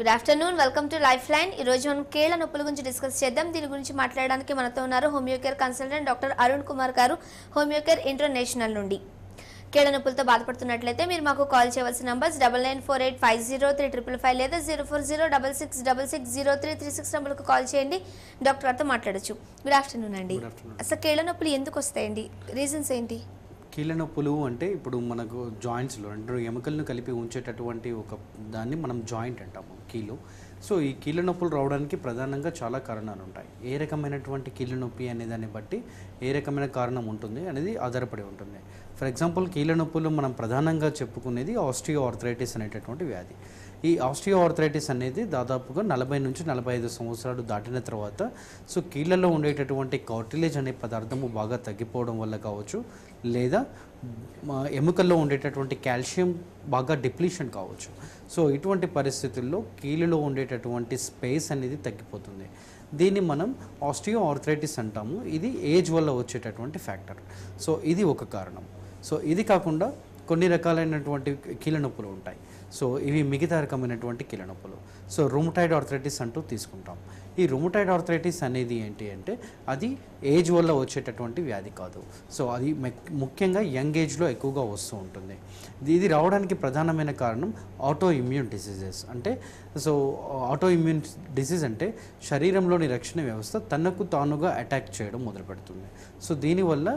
Good afternoon, welcome to life line. ఈ రోజు మనం కీళ్ళ నొప్పుల గురించి డిస్కస్ చేద్దాం. దీని గురించి మాట్లాడడానికి మనతో ఉన్నారు హోమియోకేర్ కన్సల్టెంట్ డాక్టర్ అరుణ్ కుమార్ గారు, హోమియోకేర్ ఇంటర్నేషనల్ నుండి. కీళ్ళ నొప్పులతో బాధపడుతున్నట్లయితే మీరు మాకు కాల్ చేయవలసిన నంబర్స్ 9948503555 లేదా 04066660336 నంబర్కు కాల్ చేయండి. డాక్టర్ గారితో మాట్లాడచ్చు. గుడ్ ఆఫ్టర్నూన్ అండి. అసలు కీళ్ళ నొప్పులు ఎందుకు వస్తాయండి? రీజన్స్ ఏంటి? కీళ్ళ నొప్పులు అంటే ఇప్పుడు మనకు జాయింట్స్లో రెండు ఎముకలను కలిపి ఉంచేటటువంటి ఒక దాన్ని మనం జాయింట్ అంటాము, కీలు. సో ఈ కీళ్ళ నొప్పులు రావడానికి ప్రధానంగా చాలా కారణాలు ఉంటాయి. ఏ రకమైనటువంటి కీళ్ళ నొప్పి అనే దాన్ని బట్టి ఏ రకమైన కారణం ఉంటుంది అనేది ఆధారపడి ఉంటుంది. ఫర్ ఎగ్జాంపుల్, కీళ్ళ నొప్పులు మనం ప్రధానంగా చెప్పుకునేది ఆస్టియో ఆర్థరైటిస్ అనేటటువంటి వ్యాధి. ఈ ఆస్టియో ఆర్థరైటిస్ అనేది దాదాపుగా 40 నుంచి 45 సంవత్సరాలు దాటిన తర్వాత సో కీళ్ళలో ఉండేటటువంటి కార్టిలేజ్ అనే పదార్థము బాగా తగ్గిపోవడం వల్ల కావచ్చు, లేదా ఎముకల్లో ఉండేటటువంటి కాల్షియం బాగా డిప్లీషన్ కావచ్చు. సో ఇటువంటి పరిస్థితుల్లో కీళ్ళలో ఉండేటటువంటి స్పేస్ అనేది తగ్గిపోతుంది. దీన్ని మనం ఆస్టియో ఆర్థరైటిస్ అంటాము. ఇది ఏజ్ వల్ల వచ్చేటటువంటి ఫ్యాక్టర్. సో ఇది ఒక కారణం. సో ఇది కాకుండా కొన్ని రకాలైనటువంటి కీళ్ళ నొప్పులు ఉంటాయి. సో ఇవి మిగతా రకమైనటువంటి కీళ్ళ నొప్పులు. సో రుమటాయిడ్ ఆర్థరైటిస్ అంటూ తీసుకుంటాం. ఈ రుమటాయిడ్ ఆర్థరైటిస్ అనేది ఏంటి అంటే అది ఏజ్ వల్ల వచ్చేటటువంటి వ్యాధి కాదు. సో అది ముఖ్యంగా యంగ్ ఏజ్లో ఎక్కువగా వస్తూ ఉంటుంది. ఇది రావడానికి ప్రధానమైన కారణం ఆటో ఇమ్యూన్ డిసీజెస్. అంటే సో ఆటో ఇమ్యూన్ డిసీజ్ అంటే శరీరంలోని రక్షణ వ్యవస్థ తనకు తానుగా అటాక్ చేయడం మొదలు పెడుతుంది. సో దీనివల్ల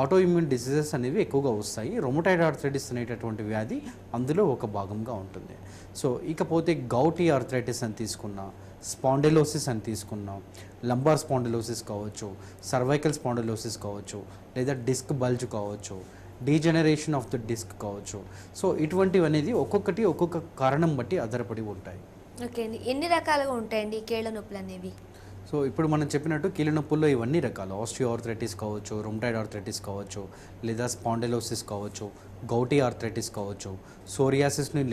ఆటో ఇమ్యూన్ డిసీజెస్ అనేవి ఎక్కువగా వస్తాయి. రొమటాయిడ్ ఆర్థరైటిస్ అనేటటువంటి వ్యాధి అందులో ఒక భాగంగా ఉంటుంది. సో ఇకపోతే గౌటీ ఆర్థరైటిస్ అని తీసుకున్నా, స్పాండిలోసిస్ అని తీసుకున్నాం, లంబార్ స్పాండిలోసిస్ కావచ్చు, సర్వైకల్ స్పాండిలోసిస్ కావచ్చు, లేదా డిస్క్ బల్జ్ కావచ్చు, డీజనరేషన్ ఆఫ్ ద డిస్క్ కావచ్చు. సో ఇటువంటివి అనేది ఒక్కొక్కటి ఒక్కొక్క కారణం బట్టి ఆధారపడి ఉంటాయి. ఓకే అండి. ఎన్ని రకాలుగా ఉంటాయండి ఈ కీళ్ళ నొప్పులు అనేవి? సో ఇప్పుడు మనం చెప్పినట్టు కీళ్ళ నొప్పుల్లో ఇవన్నీ రకాలు, ఆస్టియో ఆర్థరైటిస్ కావచ్చు, రుమటాయిడ్ ఆర్థరైటిస్ కావచ్చు, లేదా స్పాండిలోసిస్ కావచ్చు, గౌటీ ఆర్థరైటిస్ కావచ్చు, సోరియాసిస్ని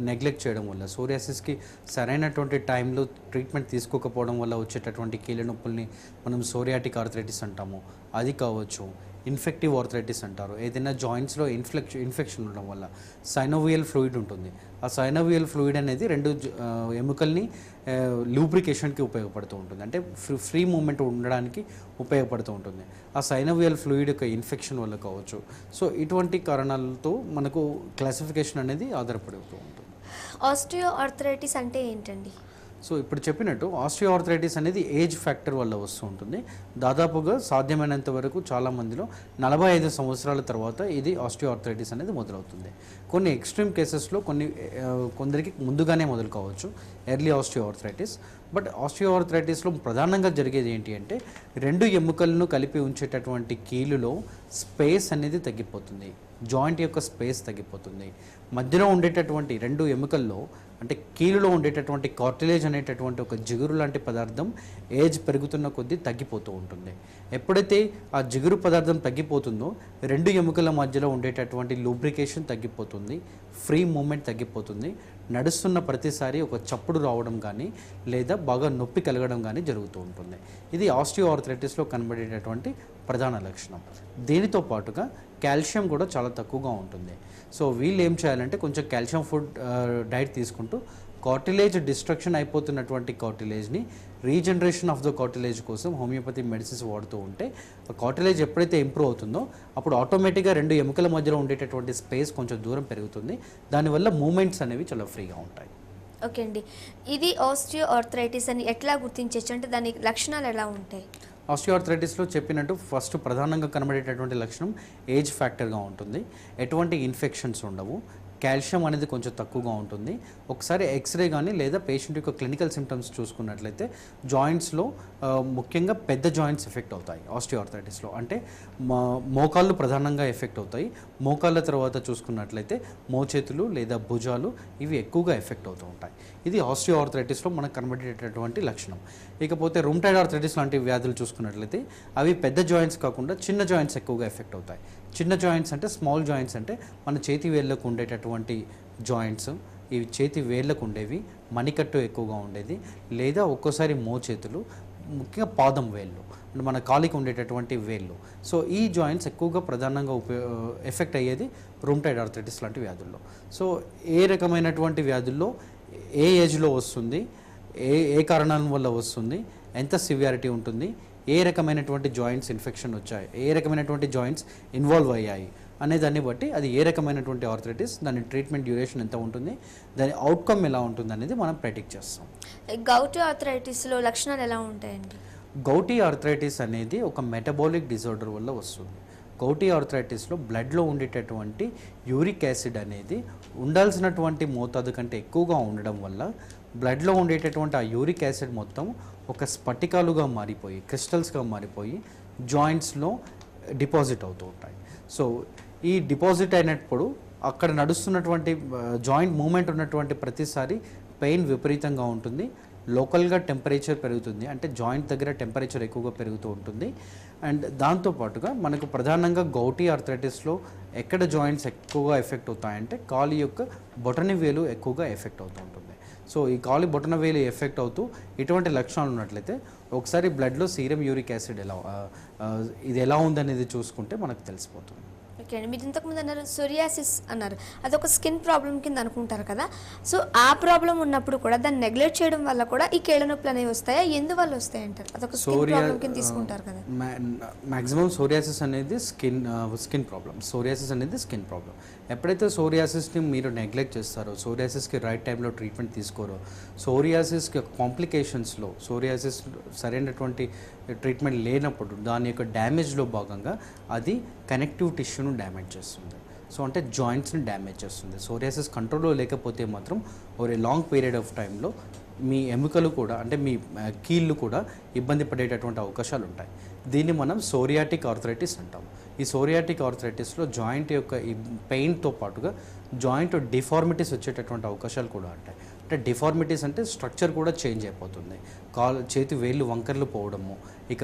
నెగ్లెక్ట్ చేయడం వల్ల, సోరియాసిస్కి సరైనటువంటి టైంలో ట్రీట్మెంట్ తీసుకోకపోవడం వల్ల వచ్చేటటువంటి కీళ్ళ నొప్పుల్ని మనం సోరియాటిక్ ఆర్థరైటిస్ అంటాము, అది కావచ్చు. ఇన్ఫెక్టివ్ ఆర్థరైటిస్ అంటారు, ఏదైనా జాయింట్స్లో ఇన్ఫెక్షన్ ఉండడం వల్ల. సైనోవియల్ ఫ్లూయిడ్ ఉంటుంది. ఆ సైనోవియల్ ఫ్లూయిడ్ అనేది రెండు ఎముకల్ని లూబ్రికేషన్కి ఉపయోగపడుతూ ఉంటుంది, అంటే ఫ్రీ మూమెంట్ ఉండడానికి ఉపయోగపడుతూ ఉంటుంది. ఆ సైనోవియల్ ఫ్లూయిడ్ యొక్క ఇన్ఫెక్షన్ వల్ల కావచ్చు. సో ఇటువంటి కారణాలతో మనకు క్లాసిఫికేషన్ అనేది ఆధారపడుతూ ఉంటుంది. ఆస్టియో ఆర్థరైటిస్ అంటే ఏంటండి? సో ఇప్పుడు చెప్పినట్టు ఆస్టియో ఆర్థరైటిస్ అనేది ఏజ్ ఫ్యాక్టర్ వల్ల వస్తూ ఉంటుంది. దాదాపుగా సాధ్యమైనంత వరకు చాలామందిలో 45 సంవత్సరాల తర్వాత ఇది ఆస్టియో ఆర్థరైటిస్ అనేది మొదలవుతుంది. కొన్ని ఎక్స్ట్రీమ్ కేసెస్లో కొందరికి ముందుగానే మొదలు కావచ్చు ఎర్లీ ఆస్టియో ఆర్థరైటిస్. బట్ ఆస్టియో ఆర్థరైటిస్లో ప్రధానంగా జరిగేది ఏంటి అంటే రెండు ఎముకలను కలిపి ఉంచేటటువంటి కీలులో స్పేస్ అనేది తగ్గిపోతుంది, జాయింట్ యొక్క స్పేస్ తగ్గిపోతుంది. మధ్యలో ఉండేటటువంటి రెండు ఎముకల్లో అంటే కీలులో ఉండేటటువంటి కార్టిలేజ్ అనేటటువంటి ఒక జిగురు లాంటి పదార్థం ఏజ్ పెరుగుతున్న కొద్దీ తగ్గిపోతూ ఉంటుంది. ఎప్పుడైతే ఆ జిగురు పదార్థం తగ్గిపోతుందో రెండు ఎముకల మధ్యలో ఉండేటటువంటి లూబ్రికేషన్ తగ్గిపోతుంది, ఫ్రీ మూమెంట్ తగ్గిపోతుంది. నడుస్తున్న ప్రతిసారి ఒక చప్పుడు రావడం కానీ లేదా బాగా నొప్పి కలగడం కానీ జరుగుతూ ఉంటుంది. ఇది ఆస్టియో ఆర్థరైటిస్లో కనబడేటటువంటి ప్రధాన లక్షణం. దీనితో పాటుగా కాల్షియం కూడా చాలా తక్కువగా ఉంటుంది. సో వీళ్ళు ఏం చేయాలంటే కొంచెం కాల్షియం ఫుడ్ డైట్ తీసుకుంటూ కార్టిలేజ్ డిస్ట్రక్షన్ అయిపోతున్నటువంటి కార్టిలేజ్ని రీజనరేషన్ ఆఫ్ ద కార్టిలేజ్ కోసం హోమియోపతి మెడిసిన్స్ వాడుతూ ఉంటే కార్టిలేజ్ ఎప్పుడైతే ఇంప్రూవ్ అవుతుందో అప్పుడు ఆటోమేటిక్గా రెండు ఎముకల మధ్యలో ఉండేటటువంటి స్పేస్ కొంచెం దూరం పెరుగుతుంది. దానివల్ల మూమెంట్స్ అనేవి చాలా ఫ్రీగా ఉంటాయి. ఓకే అండి. ఇది ఆస్టియో ఆర్థరైటిస్ అని ఎట్లా గుర్తించవచ్చు? అంటే దాని లక్షణాలు ఎలా ఉంటాయి? ఆస్టియో ఆర్థరైటిస్లో చెప్పినట్టు ఫస్ట్ ప్రధానంగా కనబడేటటువంటి లక్షణం ఏజ్ ఫ్యాక్టర్గా ఉంటుంది. ఎటువంటి ఇన్ఫెక్షన్స్ ఉండవు, కాల్షియం అనేది కొంచెం తక్కువగా ఉంటుంది. ఒకసారి ఎక్స్రే కానీ లేదా పేషెంట్ యొక్క క్లినికల్ సిమ్టమ్స్ చూసుకున్నట్లయితే జాయింట్స్లో ముఖ్యంగా పెద్ద జాయింట్స్ ఎఫెక్ట్ అవుతాయి ఆస్టియో ఆర్థరైటిస్లో. అంటే మోకాళ్ళు ప్రధానంగా ఎఫెక్ట్ అవుతాయి. మోకాళ్ళ తర్వాత చూసుకున్నట్లయితే మోచేతులు లేదా భుజాలు ఇవి ఎక్కువగా ఎఫెక్ట్ అవుతూ ఉంటాయి. ఇది ఆస్టియో ఆర్థరైటిస్లో మనకు కనబడేటటువంటి లక్షణం. ఇకపోతే రుమటాయిడ్ ఆర్థరైటిస్ లాంటి వ్యాధులు చూసుకున్నట్లయితే అవి పెద్ద జాయింట్స్ కాకుండా చిన్న జాయింట్స్ ఎక్కువగా ఎఫెక్ట్ అవుతాయి. చిన్న జాయింట్స్ అంటే స్మాల్ జాయింట్స్ అంటే మన చేతి వేళ్ళకు ఉండేటటువంటి జాయింట్స్, ఇవి చేతి వేళ్ళకు ఉండేవి, మణికట్టు ఎక్కువగా ఉండేది, లేదా ఒక్కోసారి మోచేతులు, ముఖ్యంగా పాదం వేళ్ళు అంటే మన కాలికి ఉండేటటువంటి వేళ్ళు. సో ఈ జాయింట్స్ ఎక్కువగా ప్రధానంగా ఎఫెక్ట్ అయ్యేది రుమటాయిడ్ ఆర్థరైటిస్ లాంటి వ్యాధుల్లో. సో ఏ రకమైనటువంటి వ్యాధుల్లో ఏ ఏజ్లో వస్తుంది, ఏ కారణాల వల్ల వస్తుంది, ఎంత సివియారిటీ ఉంటుంది, ఏ రకమైనటువంటి జాయింట్స్ ఇన్ఫెక్షన్ వచ్చాయి, ఏ రకమైనటువంటి జాయింట్స్ ఇన్వాల్వ్ అయ్యాయి అనే దాన్ని బట్టి అది ఏ రకమైనటువంటి ఆర్థరైటిస్, దాని ట్రీట్మెంట్ డ్యూరేషన్ ఎంత ఉంటుంది, దాని అవుట్కమ్ ఎలా ఉంటుంది అనేది మనం ప్రెడిక్ట్ చేస్తాం. గౌటీ ఆర్థరైటిస్లో లక్షణాలు ఎలా ఉంటాయండి? గౌటీ ఆర్థరైటిస్ అనేది ఒక మెటబాలిక్ డిజార్డర్ వల్ల వస్తుంది. గౌటీ ఆర్థరైటిస్లో బ్లడ్లో ఉండేటటువంటి యూరిక్ యాసిడ్ అనేది ఉండాల్సినటువంటి మోతాదు కంటే ఎక్కువగా ఉండడం వల్ల బ్లడ్లో ఉండేటటువంటి ఆ యూరిక్ యాసిడ్ మొత్తం ఒక స్ఫటికాలుగా మారిపోయి, క్రిస్టల్స్గా మారిపోయి జాయింట్స్లో డిపాజిట్ అవుతూ ఉంటాయి. సో ఈ డిపాజిట్ అయినప్పుడు అక్కడ నడుస్తున్నటువంటి జాయింట్ మూమెంట్ ఉన్నటువంటి ప్రతిసారి పెయిన్ విపరీతంగా ఉంటుంది. లోకల్గా టెంపరేచర్ పెరుగుతుంది, అంటే జాయింట్ దగ్గర టెంపరేచర్ ఎక్కువగా పెరుగుతూ ఉంటుంది. అండ్ దాంతోపాటుగా మనకు ప్రధానంగా గౌటీ ఆర్థరైటిస్లో ఎక్కడ జాయింట్స్ ఎక్కువగా ఎఫెక్ట్ అవుతాయంటే కాలు యొక్క బొటన వేలు ఎక్కువగా ఎఫెక్ట్ అవుతూ ఉంటుంది. సో ఈ కాలు బొటన వేలు ఎఫెక్ట్ అవుతూ ఇటువంటి లక్షణాలు ఉన్నట్లయితే ఒకసారి బ్లడ్లో సీరం యూరిక్ యాసిడ్ ఇది ఎలా ఉందనేది చూసుకుంటే మనకు తెలిసిపోతుంది. ఓకే అండి, మీరు ఇంతకుముందు అన్నారు సోరియాసిస్ అన్నారు, అదొక స్కిన్ ప్రాబ్లం కింద అనుకుంటారు కదా. సో ఆ ప్రాబ్లం ఉన్నప్పుడు కూడా దాన్ని నెగ్లెక్ట్ చేయడం వల్ల కూడా ఈ కీళ్ళ నొప్పులు అనేవి వస్తాయా? ఎందువల్ల వస్తాయి అంటారు? అదొక స్కిన్ ప్రాబ్లం కింద తీసుకుంటారు కదా. మ్యాక్సిమం సోరియాసిస్ అనేది స్కిన్ ప్రాబ్లం. సోరియాసిస్ అనేది స్కిన్ ప్రాబ్లం. ఎప్పుడైతే సోరియాసిస్ని మీరు నెగ్లెక్ట్ చేస్తారో, సోరియాసిస్కి రైట్ టైంలో ట్రీట్మెంట్ తీసుకోరో, సోరియాసిస్కి కాంప్లికేషన్స్లో సోరియాసిస్ సరైనటువంటి ట్రీట్మెంట్ లేనప్పుడు దాని యొక్క డ్యామేజ్లో భాగంగా అది కనెక్టివ్ టిష్యూను డ్యామేజ్ చేస్తుంది. సో అంటే జాయింట్స్ని డ్యామేజ్ చేస్తుంది. సోరియాసిస్ కంట్రోల్లో లేకపోతే మాత్రం over a long period of టైంలో మీ ఎముకలు కూడా, అంటే మీ కీళ్ళు కూడా ఇబ్బంది పడేటటువంటి అవకాశాలు ఉంటాయి. దీన్ని మనం సోరియాటిక్ ఆర్థరైటిస్ అంటాం. ఈ సోరియాటిక్ ఆర్థరైటిస్లో జాయింట్ యొక్క ఈ పెయిన్తో పాటుగా జాయింట్ డిఫార్మిటీస్ వచ్చేటటువంటి అవకాశాలు కూడా ఉంటాయి. అంటే డిఫార్మిటీస్ అంటే స్ట్రక్చర్ కూడా చేంజ్ అయిపోతుంది. చేతి వేళ్ళు వంకర్లు పోవడము, ఇక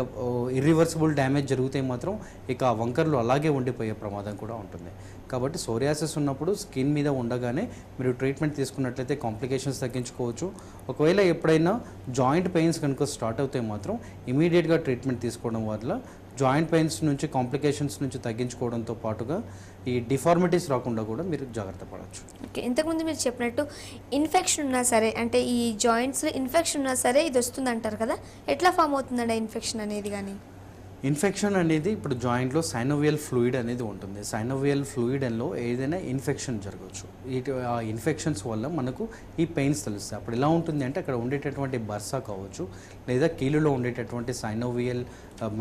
ఇర్రివర్సిబుల్ డ్యామేజ్ జరిగితే మాత్రం ఇక ఆ వంకర్లు అలాగే ఉండిపోయే ప్రమాదం కూడా ఉంటుంది. కాబట్టి సోరియాసిస్ ఉన్నప్పుడు స్కిన్ మీద ఉండగానే మీరు ట్రీట్మెంట్ తీసుకున్నట్లయితే కాంప్లికేషన్స్ తగ్గించుకోవచ్చు. ఒకవేళ ఎప్పుడైనా జాయింట్ పెయిన్స్ కనుక స్టార్ట్ అవుతే మాత్రం ఇమీడియట్గా ట్రీట్మెంట్ తీసుకోవడం వల్ల జాయింట్ పెయిన్స్ నుంచి, కాంప్లికేషన్స్ నుంచి తగ్గించుకోవడంతో పాటుగా ఈ డిఫార్మిటీస్ రాకుండా కూడా మీరు జాగ్రత్త పడవచ్చు. ఓకే, ఇంతకుముందు మీరు చెప్పినట్టు ఇన్ఫెక్షన్ ఉన్నా సరే, అంటే ఈ జాయింట్స్లో ఇన్ఫెక్షన్ ఉన్నా సరే ఇది వస్తుంది అంటారు కదా, ఎట్లా ఫామ్ అవుతుందండి ఇన్ఫెక్షన్ అనేది? కానీ ఇన్ఫెక్షన్ అనేది ఇప్పుడు జాయింట్లో సైనోవియల్ ఫ్లూయిడ్ అనేది ఉంటుంది. సైనోవియల్ ఫ్లూయిడ్లో ఏదైనా ఇన్ఫెక్షన్ జరగవచ్చు. ఆ ఇన్ఫెక్షన్స్ వల్ల మనకు ఈ పెయిన్స్ తెలుస్తాయి. అప్పుడు ఎలా ఉంటుంది అంటే అక్కడ ఉండేటటువంటి బర్సా కావచ్చు, లేదా కీలులో ఉండేటటువంటి సైనోవియల్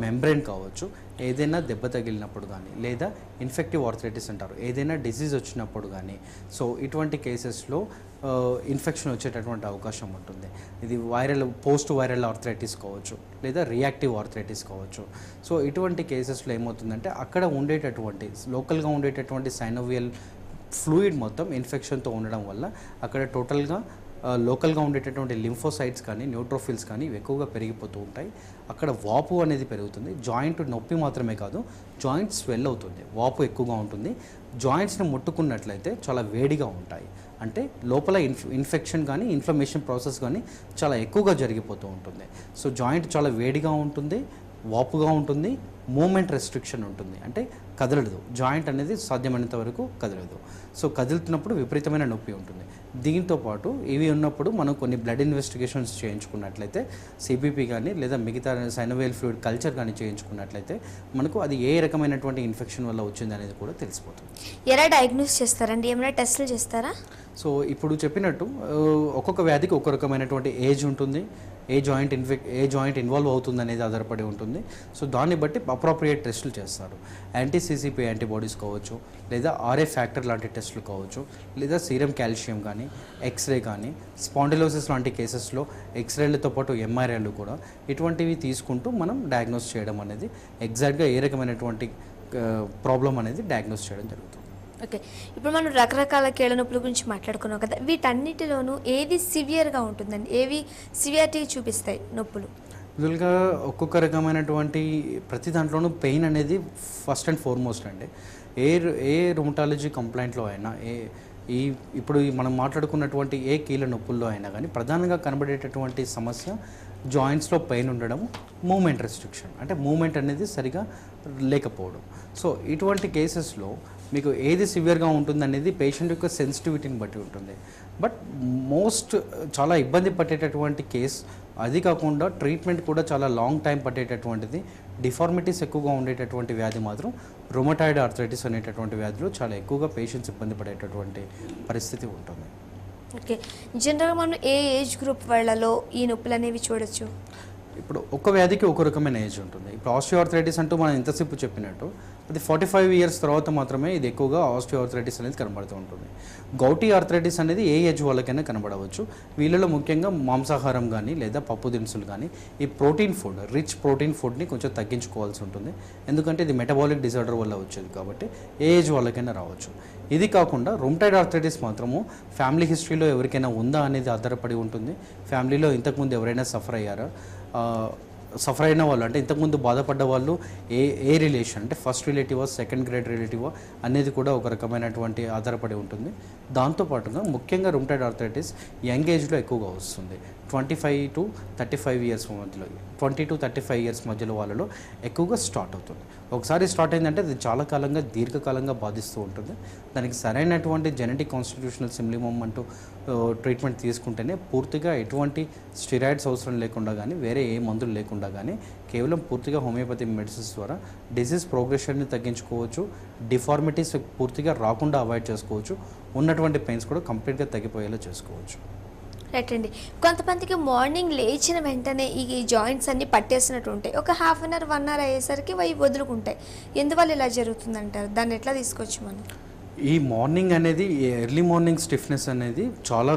మెంబ్రెయిన్ కావచ్చు, ఏదైనా దెబ్బ తగిలినప్పుడు కానీ, లేదా ఇన్ఫెక్టివ్ ఆర్థరైటిస్ అంటారు, ఏదైనా డిసీజ్ వచ్చినప్పుడు కానీ, సో ఇటువంటి కేసెస్లో ఇన్ఫెక్షన్ వచ్చేటటువంటి అవకాశం ఉంటుంది. ఇది పోస్ట్ వైరల్ ఆర్థరైటిస్ కావచ్చు, లేదా రియాక్టివ్ ఆర్థరైటిస్ కావచ్చు. సో ఇటువంటి కేసెస్లో ఏమవుతుందంటే అక్కడ ఉండేటటువంటి లోకల్గా ఉండేటటువంటి సైనోవియల్ ఫ్లూయిడ్ మొత్తం ఇన్ఫెక్షన్తో ఉండడం వల్ల అక్కడ టోటల్గా లోకల్గా ఉండేటటువంటి లింఫోసైట్స్ కానీ, న్యూట్రోఫిల్స్ కానీ ఇవి ఎక్కువగా పెరిగిపోతూ ఉంటాయి. అక్కడ వాపు అనేది పెరుగుతుంది. జాయింట్ నొప్పి మాత్రమే కాదు, జాయింట్ స్వెల్ అవుతుంది, వాపు ఎక్కువగా ఉంటుంది. జాయింట్స్ని ముట్టుకున్నట్లయితే చాలా వేడిగా ఉంటాయి. అంటే లోపల ఇన్ఫెక్షన్ కానీ, ఇన్ఫ్లమేషన్ ప్రాసెస్ కానీ చాలా ఎక్కువగా జరిగిపోతూ ఉంటుంది. సో జాయింట్ చాలా వేడిగా ఉంటుంది, వాపుగా ఉంటుంది, మూమెంట్ రెస్ట్రిక్షన్ ఉంటుంది, అంటే కదలదు. జాయింట్ అనేది సాధ్యమైనంత వరకు కదలదు. సో కదులుతున్నప్పుడు విపరీతమైన నొప్పి ఉంటుంది. దీంతో పాటు ఇవి ఉన్నప్పుడు మనం కొన్ని బ్లడ్ ఇన్వెస్టిగేషన్స్ చేయించుకున్నట్లయితే, సిబిపి కానీ లేదా మిగతా సైనోవియల్ ఫ్లూయిడ్ కల్చర్ కానీ చేయించుకున్నట్లయితే మనకు అది ఏ రకమైనటువంటి ఇన్ఫెక్షన్ వల్ల వచ్చింది అనేది కూడా తెలిసిపోతుంది. ఎలా డయాగ్నోస్ చేస్తారండి? ఏమైనా టెస్టులు చేస్తారా? సో ఇప్పుడు చెప్పినట్టు ఒక్కొక్క వ్యాధికి ఒక్కొక్క రకమైనటువంటి ఏజ్ ఉంటుంది, ఏ జాయింట్ ఇన్వాల్వ్ అవుతుంది అనేది ఆధారపడి ఉంటుంది. సో దాన్ని బట్టి అప్రోప్రియేట్ టెస్టులు చేస్తారు. యాంటీ-సిసిపి యాంటీబాడీస్ కావచ్చు, లేదా ఆర్ఏ ఫ్యాక్టర్ లాంటి టెస్టులు కావచ్చు, లేదా సీరం కాల్షియం కానీ, ఎక్స్రే కానీ, స్పాండిలోసిస్ లాంటి కేసెస్లో ఎక్స్రేలతో పాటు ఎంఆర్ఐలు కూడా ఇటువంటివి తీసుకుంటూ మనం డయాగ్నోస్ చేయడం అనేది ఎగ్జాక్ట్గా ఏ రకమైనటువంటి ప్రాబ్లం అనేది డయాగ్నోస్ చేయడం జరుగుతుంది. ఓకే, ఇప్పుడు మనం రకరకాల కీళ్ళ నొప్పుల గురించి మాట్లాడుకున్నాం కదా, వీటన్నిటిలోనూ ఏది సివియర్గా ఉంటుందండి? ఏవి సివియారిటీ చూపిస్తాయి నొప్పులు? యూజువల్గా ఒక్కొక్క రకమైనటువంటి ప్రతి దాంట్లోనూ పెయిన్ అనేది ఫస్ట్ అండ్ ఫార్మోస్ట్ అండి. ఏ రుమటాలజీ కంప్లైంట్లో అయినా, ఇప్పుడు మనం మాట్లాడుకున్నటువంటి ఏ కీళ్ళ నొప్పుల్లో అయినా కానీ ప్రధానంగా కనబడేటటువంటి సమస్య జాయింట్స్లో పెయిన్ ఉండడం, మూమెంట్ రెస్ట్రిక్షన్, అంటే మూమెంట్ అనేది సరిగా లేకపోవడం. సో ఇటువంటి కేసెస్లో మీకు ఏది సివియర్గా ఉంటుందనేది పేషెంట్ యొక్క సెన్సిటివిటీని బట్టి ఉంటుంది. బట్ చాలా ఇబ్బంది పట్టేటటువంటి కేస్. అది కాకుండా ట్రీట్మెంట్ కూడా చాలా లాంగ్ టైం పట్టేటటువంటిది, డిఫార్మిటీస్ ఎక్కువగా ఉండేటటువంటి వ్యాధి మాత్రం రొమటాయిడ్ ఆర్థరైటిస్ అనేటటువంటి వ్యాధిలో చాలా ఎక్కువగా పేషెంట్స్ ఇబ్బంది పడేటటువంటి పరిస్థితి ఉంటుంది. ఓకే, జనరల్గా మనం ఏ ఏజ్ గ్రూప్ వాళ్ళలో ఈ నొప్పులు అనేవి చూడొచ్చు? ఇప్పుడు ఒక వ్యాధికి ఒక రకమైన ఏజ్ ఉంటుంది. ఇప్పుడు ఆస్టియోఆర్థరైటిస్ అంటూ మనం ఇంతసేపు చెప్పినట్టు అది 45 ఇయర్స్ తర్వాత మాత్రమే ఇది ఎక్కువగా ఆస్టియోఆర్థరైటిస్ అనేది కనబడుతూ ఉంటుంది. గౌటీ ఆర్థరైటిస్ అనేది ఏ ఏజ్ వాళ్ళకైనా కనబడవచ్చు. వీళ్ళలో ముఖ్యంగా మాంసాహారం కానీ లేదా పప్పు దినుసులు కానీ ఈ రిచ్ ప్రోటీన్ ఫుడ్ని కొంచెం తగ్గించుకోవాల్సి ఉంటుంది. ఎందుకంటే ఇది మెటబాలిక్ డిజార్డర్ వల్ల వచ్చేది కాబట్టి ఏ ఏజ్ వాళ్ళకైనా రావచ్చు. ఇది కాకుండా రొమటాయిడ్ ఆర్థరైటిస్ మాత్రము ఫ్యామిలీ హిస్టరీలో ఎవరికైనా ఉందా అనేది ఆధారపడి ఉంటుంది. ఫ్యామిలీలో ఇంతకుముందు ఎవరైనా సఫర్ అయిన వాళ్ళు, అంటే ఇంతకుముందు బాధపడ్డ వాళ్ళు ఏ రిలేషన్, అంటే ఫస్ట్ రిలేటివా సెకండ్ గ్రేడ్ రిలేటివా అనేది కూడా ఒక రకమైనటువంటి ఆధారపడి ఉంటుంది. దాంతోపాటుగా ముఖ్యంగా రొమటాయిడ్ ఆర్థరైటిస్ యంగ్ ఏజ్లో ఎక్కువగా వస్తుంది. 25 to 35 ఇయర్స్ మధ్యలో, 20 to 35 ఇయర్స్ మధ్యలో వాళ్ళలో ఎక్కువగా స్టార్ట్ అవుతుంది. ఒకసారి స్టార్ట్ అయిందంటే అది చాలా కాలంగా దీర్ఘకాలంగా బాధిస్తూ ఉంటుంది. దానికి సరైనటువంటి జెనెటిక్ కాన్స్టిట్యూషనల్ సిమ్లిమమ్ అంటూ ట్రీట్మెంట్ తీసుకుంటేనే పూర్తిగా ఎటువంటి స్టిరాయిడ్స్ అవసరం లేకుండా కానీ వేరే ఏ మందులు లేకుండా కానీ కేవలం పూర్తిగా హోమియోపతి మెడిసిన్స్ ద్వారా డిసీజ్ ప్రోగ్రెషన్ని తగ్గించుకోవచ్చు, డిఫార్మిటీస్ పూర్తిగా రాకుండా అవాయిడ్ చేసుకోవచ్చు, ఉన్నటువంటి పెయిన్స్ కూడా కంప్లీట్గా తగ్గిపోయేలా చేసుకోవచ్చు. రైట్ అండి. కొంతమందికి మార్నింగ్ లేచిన వెంటనే ఈ జాయింట్స్ అన్ని పట్టేసినట్టు ఉంటాయి. ఒక హాఫ్ అన్ అవర్ 1 hour అయ్యేసరికి అవి వదులుకుంటాయి. ఎందువల్ల ఇలా జరుగుతుందంటారు? దాన్ని ఎట్లా తీసుకోవచ్చు మనం? ఈ మార్నింగ్ అనేది, ఎర్లీ మార్నింగ్ స్టిఫ్నెస్ అనేది చాలా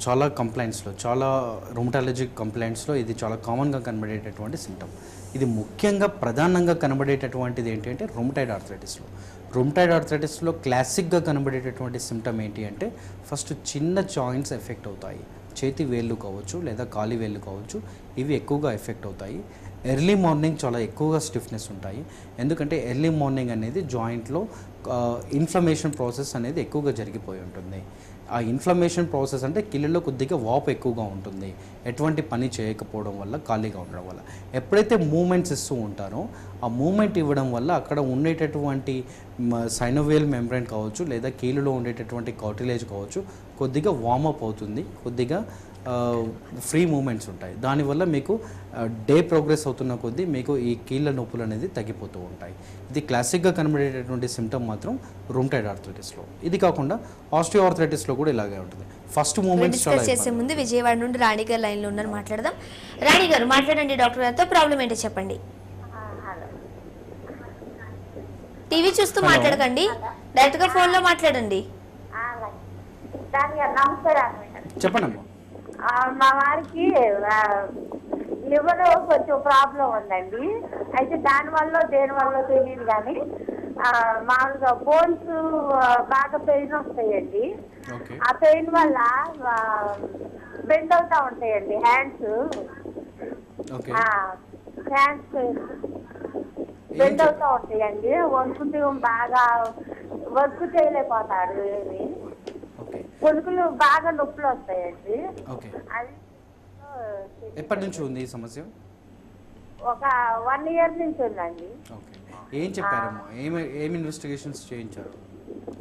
చాలా కంప్లైంట్స్లో, చాలా రొమటాలజిక్ కంప్లైంట్స్లో ఇది చాలా కామన్గా కనబడేటటువంటి సిమ్టమ్. ఇది ముఖ్యంగా ప్రధానంగా కనబడేటటువంటిది ఏంటంటే రొమటాయిడ్ ఆర్థరైటిస్లో క్లాసిక్గా కనబడేటటువంటి సిమ్టమ్ ఏంటి అంటే ఫస్ట్ చిన్న జాయింట్స్ ఎఫెక్ట్ అవుతాయి. చేతి వేళ్ళు కావచ్చు లేదా కాలి వేళ్ళు కావచ్చు, ఇవి ఎక్కువగా ఎఫెక్ట్ అవుతాయి. ఎర్లీ మార్నింగ్ చాలా ఎక్కువగా స్టిఫ్నెస్ ఉంటాయి. ఎందుకంటే ఎర్లీ మార్నింగ్ అనేది జాయింట్లో ఇన్ఫ్లమేషన్ ప్రాసెస్ అనేది ఎక్కువగా జరిగిపోయి ఉంటుంది. ఆ ఇన్ఫ్లమేషన్ ప్రాసెస్ అంటే కీళ్ళలో కొద్దిగా వాపు ఎక్కువగా ఉంటుంది, ఎటువంటి పని చేయకపోవడం వల్ల, ఖాళీగా ఉండడం వల్ల. ఎప్పుడైతే మూమెంట్స్ ఇస్తూ ఉంటారో ఆ మూమెంట్ ఇవ్వడం వల్ల అక్కడ ఉండేటటువంటి సైనోవియల్ మెంబ్రైన్ కావచ్చు లేదా కీళ్ళలో ఉండేటటువంటి కార్టిలేజ్ కావచ్చు కొద్దిగా వార్మప్ అవుతుంది, కొద్దిగా ఫ్రీ మూమెంట్స్ ఉంటాయి. దానివల్ల మీకు డే ప్రోగ్రెస్ అవుతున్న కొద్దీ మీకు ఈ కీళ్ళ నొప్పులు అనేది తగ్గిపోతూ ఉంటాయి. ఇది క్లాసిక్గా కనబడేటటువంటి సిమ్టమ్ మాత్రం రొమటాయిడ్ ఆర్థరైటిస్లో. ఇది కాకుండా ఆస్టియోఆర్థరైటిస్లో కూడా ఇలాగే ఉంటుంది. ఫస్ట్ మూమెంట్స్ డిస్కస్ చేసే ముందు విజయవాడ నుండి రాణి గారు లైన్లో ఉన్నారు, మాట్లాడదాం. రాణి గారు మాట్లాడండి, డాక్టర్ గారితో. ప్రాబ్లం ఏంటో చెప్పండి. టీవీ చూస్తూ మాట్లాడకండి, డైరెక్ట్గా ఫోన్లో మాట్లాడండి. చెప్పండి. మా వారికి లివర్ కొంచెం ప్రాబ్లం ఉందండి. అయితే దానివల్ల దేనివల్ల తెలియదు కానీ మామూలుగా బోన్స్ బాగా పెయిన్ వస్తాయండి. ఆ పెయిన్ వల్ల బెండ్ అవుతా ఉంటాయండి హ్యాండ్స్ బెండ్ అవుతా ఉంటాయండి. వణుకుతూ బాగా వర్క్ చేయలేకపోతాడు. ఏమి కొనుక్కులు బాగా నొప్పులు వస్తాయండి. ఎప్పటి నుంచి ఉంది ఈ సమస్య? ఒక 1 year నుంచి ఉందండి. ఓకే, ఏం చెప్పారమ్మా? ఏమి ఇన్వెస్టిగేషన్స్ చేయించారు?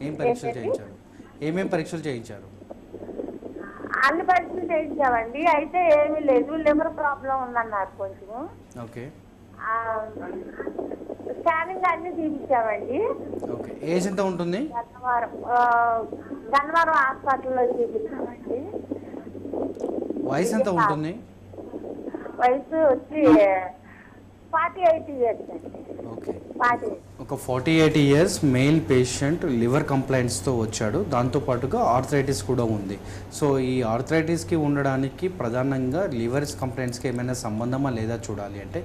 ఏం పరీక్షలు చేయించారు? ఏమేం పరీక్షలు చేయించారు? అన్ని పరీక్షలు చేయించామండి. అయితే ఏమీ లేదు, లివర్ ప్రాబ్లం ఉందన్నారు కొంచెం. ఓకే, స్కానింగ్ అన్ని తీపించామండి. ఓకే, ఏజ్ ఎంత ఉంటుంది? గన్నవరం హాస్పిటల్లో చూపించామండి. వయసు ఎంత ఉంటుంది? వయసు వచ్చి 48 years అండి. ఓకే, 48. ఒక 48 years మేల్ పేషెంట్ లివర్ కంప్లైంట్స్తో వచ్చాడు. దాంతోపాటుగా ఆర్థరైటిస్ కూడా ఉంది. సో ఈ ఆర్థరైటిస్కి ఉండడానికి ప్రధానంగా లివర్ కంప్లైంట్స్కి ఏమైనా సంబంధమా లేదా చూడాలి అంటే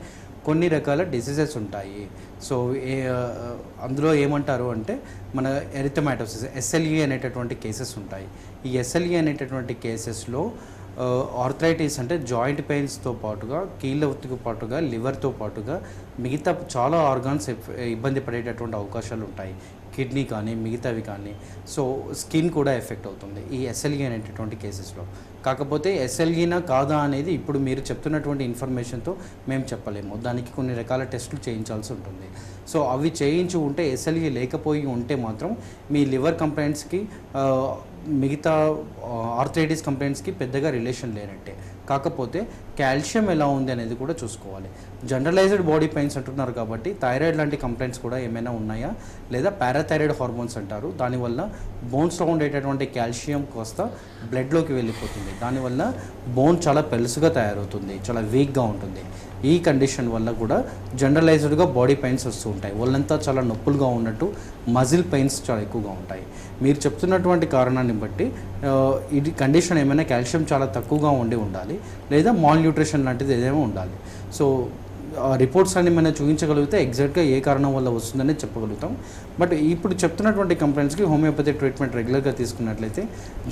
కొన్ని రకాల డిసీజెస్ ఉంటాయి. సో అందులో ఏమంటారు అంటే మన ఎరిథమాటోసిస్, ఎస్ఎల్ఈ అనేటటువంటి కేసెస్ ఉంటాయి. ఈ ఎస్ఎల్ఈ అనేటటువంటి కేసెస్లో ఆర్థరైటిస్ అంటే జాయింట్ పెయిన్స్తో పాటుగా కీళ్ళతో పాటుగా లివర్తో పాటుగా మిగతా చాలా ఆర్గాన్స్ ఇబ్బంది పడేటటువంటి అవకాశాలు ఉంటాయి. కిడ్నీ కానీ మిగతావి కానీ. సో స్కిన్ కూడా ఎఫెక్ట్ అవుతుంది ఈ ఎస్ఎల్ఈ అనేటటువంటి కేసెస్లో. కాకపోతే ఎస్ఎల్ఈనా కాదా అనేది ఇప్పుడు మీరు చెప్తున్నటువంటి ఇన్ఫర్మేషన్తో మేము చెప్పలేము. దానికి కొన్ని రకాల టెస్టులు చేయించాల్సి ఉంటుంది. సో అవి చేయించి ఉంటే, ఎస్ఎల్ఈ లేకపోయి ఉంటే మాత్రం మీ లివర్ కంప్లైంట్స్కి మిగతా ఆర్థరైటిస్ కంప్లైంట్స్కి పెద్దగా రిలేషన్ లేనట్టే. కాకపోతే కాల్షియం ఎలా ఉంది అనేది కూడా చూసుకోవాలి. జనరలైజ్డ్ బాడీ పెయిన్స్ అంటున్నారు కాబట్టి థైరాయిడ్ లాంటి కంప్లైంట్స్ కూడా ఏమైనా ఉన్నాయా, లేదా పారాథైరాయిడ్ హార్మోన్స్ అంటారు, దానివల్ల బోన్స్లో ఉండేటటువంటి కాల్షియం కాస్త బ్లడ్లోకి వెళ్ళిపోతుంది. దానివల్ల బోన్ చాలా పెలుసుగా తయారవుతుంది, చాలా వీక్గా ఉంటుంది. ఈ కండిషన్ వల్ల కూడా జనరలైజ్డ్గా బాడీ పెయిన్స్ వస్తూ ఉంటాయి. వాళ్ళంతా చాలా నొప్పులుగా ఉన్నట్టు మజిల్ పెయిన్స్ చాలా ఎక్కువగా ఉంటాయి. మీరు చెప్తున్నటువంటి కారణాన్ని బట్టి ఇది కండిషన్ ఏమైనా కాల్షియం చాలా తక్కువగా ఉండాలి, లేదా మాల్ న్యూట్రిషన్ లాంటిది ఏదైనా ఉండాలి. సో రిపోర్ట్స్ అన్ని మనం చూపించగలిగితే ఎగ్జాక్ట్గా ఏ కారణం వల్ల వస్తుందని చెప్పగలుగుతాం. బట్ ఇప్పుడు చెప్తున్నటువంటి కంప్లైంట్స్కి హోమియోపతి ట్రీట్మెంట్ రెగ్యులర్గా తీసుకున్నట్లయితే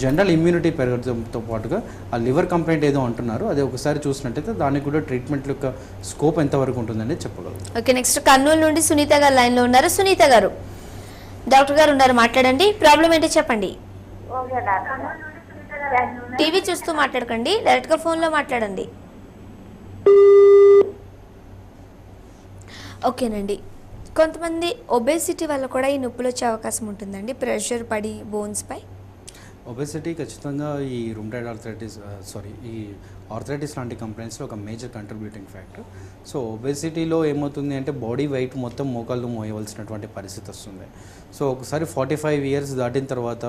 జనరల్ ఇమ్యూనిటీ పెరగడంతో పాటుగా ఆ లివర్ కంప్లైంట్ ఏదో అంటున్నారు, అది ఒకసారి చూసినట్టయితే దానికి కూడా ట్రీట్మెంట్ యొక్క స్కోప్ ఎంతవరకు ఉంటుందని చెప్పగలుగుతాం. ఓకే, నెక్స్ట్ కర్నూలు నుండి సునీత గారు లైన్లో ఉన్నారు. సునీత గారు, డాక్టర్ గారు ఉన్నారు, మాట్లాడండి. ప్రాబ్లం ఏంటో చెప్పండి. Okay doctor. టీవీ చూస్తూ మాట్లాడకండి, డైరెక్ట్గా ఫోన్లో మాట్లాడండి. ఓకేనండి, కొంతమంది ఒబేసిటీ వల్ల కూడా ఈ నొప్పులు వచ్చే అవకాశం ఉంటుందండి, ప్రెషర్ పడి బోన్స్పై. ఒబెసిటీ ఖచ్చితంగా ఈ రుమటాయిడ్ ఈ ఆర్థరైటిస్ లాంటి కంప్లైంట్స్లో ఒక మేజర్ కంట్రిబ్యూటింగ్ ఫ్యాక్టర్. సో ఒబెసిటీలో ఏమవుతుంది అంటే బాడీ వెయిట్ మొత్తం మోకాళ్ళు మోయవలసినటువంటి పరిస్థితి వస్తుంది. సో ఒకసారి 45 years దాటిన తర్వాత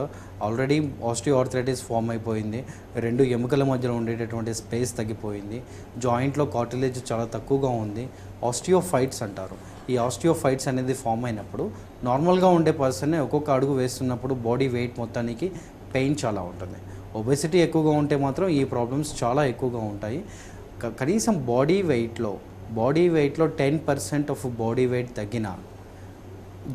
ఆల్రెడీ ఆస్టియోఆర్థరైటిస్ ఫామ్ అయిపోయింది, రెండు ఎముకల మధ్యలో ఉండేటటువంటి స్పేస్ తగ్గిపోయింది, జాయింట్లో కార్టిలేజ్ చాలా తక్కువగా ఉంది, ఆస్టియోఫైట్స్ అంటారు. ఈ ఆస్టియోఫైట్స్ అనేది ఫామ్ అయినప్పుడు నార్మల్గా ఉండే పర్సన్నే ఒక్కొక్క అడుగు వేస్తున్నప్పుడు బాడీ వెయిట్ మొత్తానికి పెయిన్ చాలా ఉంటుంది. ఒబెసిటీ ఎక్కువగా ఉంటే మాత్రం ఈ ప్రాబ్లమ్స్ చాలా ఎక్కువగా ఉంటాయి. కనీసం బాడీ వెయిట్లో 10% ఆఫ్ బాడీ వెయిట్ తగ్గిన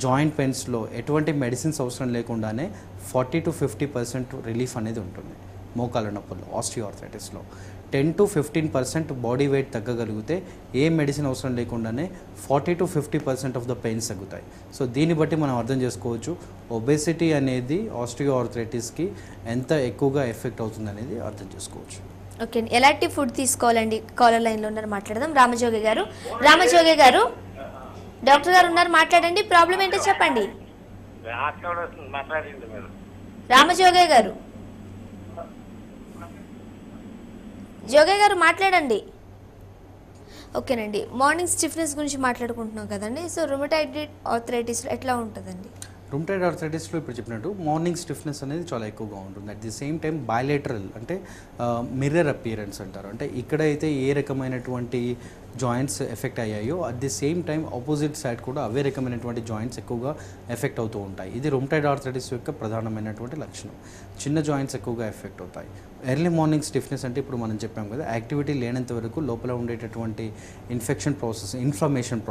జాయింట్ పెయిన్స్లో ఎటువంటి మెడిసిన్స్ అవసరం లేకుండానే 40 to 50% రిలీఫ్ అనేది ఉంటుంది. మోకాళ్ళ నొప్పులు ఆస్టియోఆర్థరైటిస్లో 10 to 15% బాడీ వెయిట్ తగ్గగలిగితే ఏ మెడిసిన్ అవసరం లేకుండానే 40 to 50% ఆఫ్ ద పెయిన్స్ తగ్గుతాయి. సో దీన్ని బట్టి మనం అర్థం చేసుకోవచ్చు ఒబెసిటీ అనేది ఆస్టియోఆర్థరైటిస్కి ఎంత ఎక్కువగా ఎఫెక్ట్ అవుతుంది అనేది అర్థం చేసుకోవచ్చు. ఓకే, ఎలాంటి ఫుడ్ తీసుకోవాలండి? కాలర్ లైన్లో ఉన్నారు, మాట్లాడదాం. రామజోగి గారు, డాక్టర్ గారు ఉన్నారు, మాట్లాడండి. ప్రాబ్లం ఏంటో చెప్పండి. రామజోగి గారు మాట్లాడండి. ఓకేనండి, మార్నింగ్ స్టిఫ్నెస్ గురించి మాట్లాడుకుంటున్నాం కదండి. సో రుమటాయిడ్ ఆర్థరైటిస్లో ఎట్లా ఉంటుందండి? రుమటాయిడ్ ఆర్థరైటిస్లో ఇప్పుడు చెప్పినట్టు మార్నింగ్ స్టిఫ్నెస్ అనేది చాలా ఎక్కువగా ఉంటుంది. At the same time bilateral అంటే మిర్రర్ అపియరెన్స్ అంటారు. అంటే ఇక్కడైతే ఏ రకమైనటువంటి జాయింట్స్ ఎఫెక్ట్ అయ్యాయో at the same time opposite side కూడా అవే రకమైనటువంటి జాయింట్స్ ఎక్కువగా ఎఫెక్ట్ అవుతూ ఉంటాయి. ఇది రుమటాయిడ్ ఆర్థరైటిస్ యొక్క ప్రధానమైనటువంటి లక్షణం. చిన్న జాయింట్స్ ఎక్కువగా ఎఫెక్ట్ అవుతాయి. ఎర్లీ మార్నింగ్ స్టిఫ్నెస్ అంటే ఇప్పుడు మనం చెప్పాం కదా, యాక్టివిటీ లేనంత వరకు లోపల ఉండేటటువంటి ఇన్ఫ్లమేషన్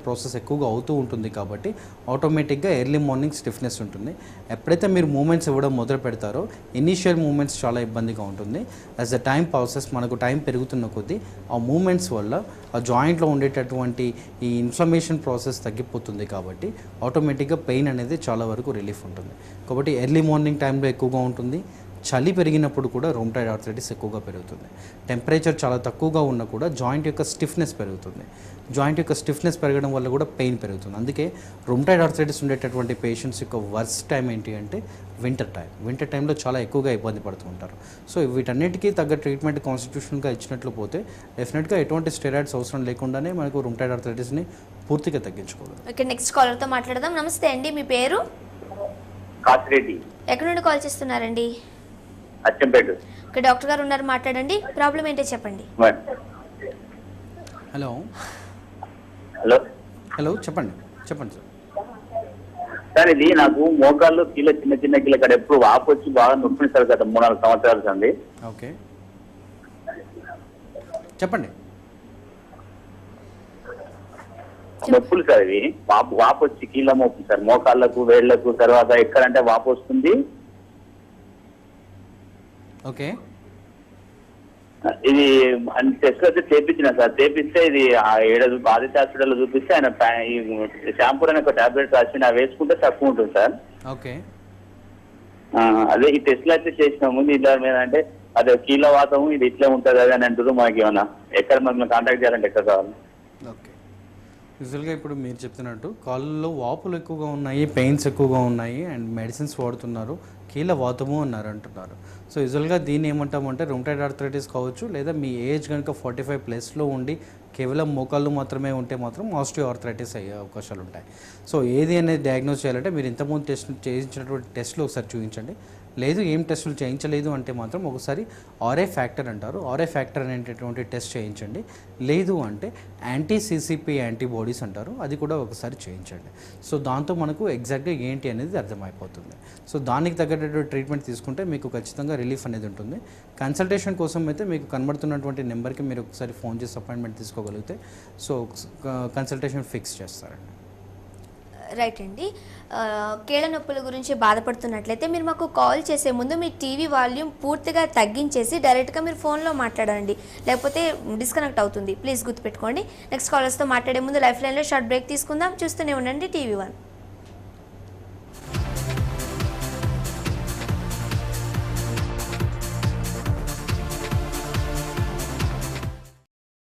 ప్రాసెస్ ఎక్కువగా అవుతూ ఉంటుంది. కాబట్టి ఆటోమేటిక్గా ఎర్లీ మార్నింగ్ స్టిఫ్నెస్ ఉంటుంది. ఎప్పుడైతే మీరు మూమెంట్స్ ఇవ్వడం మొదలు పెడతారో ఇనీషియల్ మూమెంట్స్ చాలా ఇబ్బందిగా ఉంటుంది. యాజ్ ద టైం ప్రాసెస్ మనకు టైం పెరుగుతున్న కొద్దీ ఆ మూమెంట్స్ వల్ల ఆ జాయింట్లో ఉండేటటువంటి ఈ ఇన్ఫ్లమేషన్ ప్రాసెస్ తగ్గిపోతుంది. కాబట్టి ఆటోమేటిక్గా పెయిన్ అనేది చాలా వరకు రిలీఫ్ ఉంటుంది. కాబట్టి ఎర్లీ మార్నింగ్ టైంలో ఎక్కువగా ఉంటుంది. చలి పెరిగినప్పుడు కూడా రుమటాయిడ్ ఆర్థరైటిస్ ఎక్కువగా పెరుగుతుంది. టెంపరేచర్ చాలా తక్కువగా ఉన్నా కూడా జాయింట్ యొక్క స్టిఫ్నెస్ పెరుగుతుంది. జాయింట్ యొక్క స్టిఫ్నెస్ పెరగడం వల్ల కూడా పెయిన్ పెరుగుతుంది. అందుకే రుమటాయిడ్ ఆర్థరైటిస్ ఉండేటటువంటి పేషెంట్స్ యొక్క వర్స్ట్ టైం ఏంటి అంటే వింటర్ టైంలో చాలా ఎక్కువగా ఇబ్బంది పడుతూ ఉంటారు. సో వీటన్నిటికీ తగ్గ ట్రీట్మెంట్ కాన్స్టిట్యూషన్గా ఇచ్చినట్లు పోతే డెఫినెట్గా ఎటువంటి స్టెరాయిడ్స్ అవసరం లేకుండానే మనకు రుమటాయిడ్ ఆర్థరైటిస్ని పూర్తిగా తగ్గించుకోవాలి. ఓకే, నెక్స్ట్ కాలర్తో మాట్లాడదాం. నమస్తే అండి, మీ పేరు? కాసిరెడ్డి. ఎక్కడి నుండి కాల్ చేస్తున్నారండి? అచ్చంపేట. ఓకే, డాక్టర్ గారు ఉన్నారు, మాట్లాడండి. ప్రాబ్లం ఏంటో చెప్పండి. హలో చెప్పండి సార్. సార్ ఇది నాకు మోకాళ్ళు చిన్న కీళ్ళ కాడ ఎప్పుడు వాపు వచ్చి బాగా నొప్పి సార్ గత 3-4 సంవత్సరాలు అండి. ఓకే చెప్పండి. నొప్పులు సార్ ఇవి వాపు వచ్చి కీళ్ళ మోపు సార్, మోకాళ్ళకు వేళ్లకు తర్వాత ఎక్కడంటే వాపు వస్తుంది. ఓకే, ఇది టెస్ట్ అయితే చేపించిన సార్. చేపిస్తే ఇది ఆదిత్య హాస్పిటల్లో చూపిస్తే ఆయన షాంపూ అనే ఒక టాబ్లెట్ రాసి వేసుకుంటే తక్కువ ఉంటుంది సార్. ఓకే, అదే ఈ టెస్ట్లు అయితే చేసినాము. దీంట్లో మీద అంటే అదే కీళ్ళ వాతము ఇది ఇట్లా ఉంటుంది అని అంటారు. మాకు ఏమన్నా ఎక్కడ మమ్మల్ని కాంటాక్ట్ చేయాలంటే ఎక్కడ కావాలి? ఓకే, యూజువల్గా ఇప్పుడు మీరు చెప్తున్నట్టు కాళ్ళలో వాపులు ఎక్కువగా ఉన్నాయి, పెయిన్స్ ఎక్కువగా ఉన్నాయి అండ్ మెడిసిన్స్ వాడుతున్నారు, కీళ్ళ వాతము అన్నారు అంటున్నారు. సో యూజువల్గా దీన్ని ఏమంటామంటే రొమటైడ్ ఆర్థరైటిస్ కావచ్చు, లేదా మీ ఏజ్ కనుక 45+ ఉండి కేవలం మోకాళ్ళు మాత్రమే ఉంటే మాత్రం ఆస్టియో ఆర్థరైటిస్ అయ్యే అవకాశాలు ఉంటాయి. సో ఏది అనేది డయాగ్నోస్ చేయాలంటే మీరు ఇంతకుముందు చేయించినటువంటి టెస్ట్లు ఒకసారి చూపించండి. లేదు ఏం టెస్టులు చేయించలేదు అంటే మాత్రం ఒకసారి ఆర్ఏ ఫ్యాక్టర్ అంటారు, ఆర్ఏ ఫ్యాక్టర్ అనేటటువంటి టెస్ట్ చేయించండి. లేదు అంటే యాంటీ-CCP యాంటీబాడీస్ అంటారు, అది కూడా ఒకసారి చేయించండి. సో దాంతో మనకు ఎగ్జాక్ట్గా ఏంటి అనేది అర్థమైపోతుంది. సో దానికి తగ్గటువంటి ట్రీట్మెంట్ తీసుకుంటే మీకు ఖచ్చితంగా రిలీఫ్ అనేది ఉంటుంది. కన్సల్టేషన్ కోసం అయితే మీకు కనబడుతున్నటువంటి నెంబర్కి మీరు ఒకసారి ఫోన్ చేసి అపాయింట్మెంట్ తీసుకోగలిగితే సో కన్సల్టేషన్ ఫిక్స్ చేస్తారండి. రైట్ అండి. కీళ్ళ నొప్పుల గురించి బాధపడుతున్నట్లయితే మీరు మాకు కాల్ చేసే ముందు మీ టీవీ వాల్యూమ్ పూర్తిగా తగ్గించేసి డైరెక్ట్గా మీరు ఫోన్లో మాట్లాడండి, లేకపోతే డిస్కనెక్ట్ అవుతుంది. ప్లీజ్ గుర్తుపెట్టుకోండి. నెక్స్ట్ కాలర్స్తో మాట్లాడే ముందు లైఫ్ లైన్లో షార్ట్ బ్రేక్ తీసుకుందాం. చూస్తూనే ఉండండి TV1.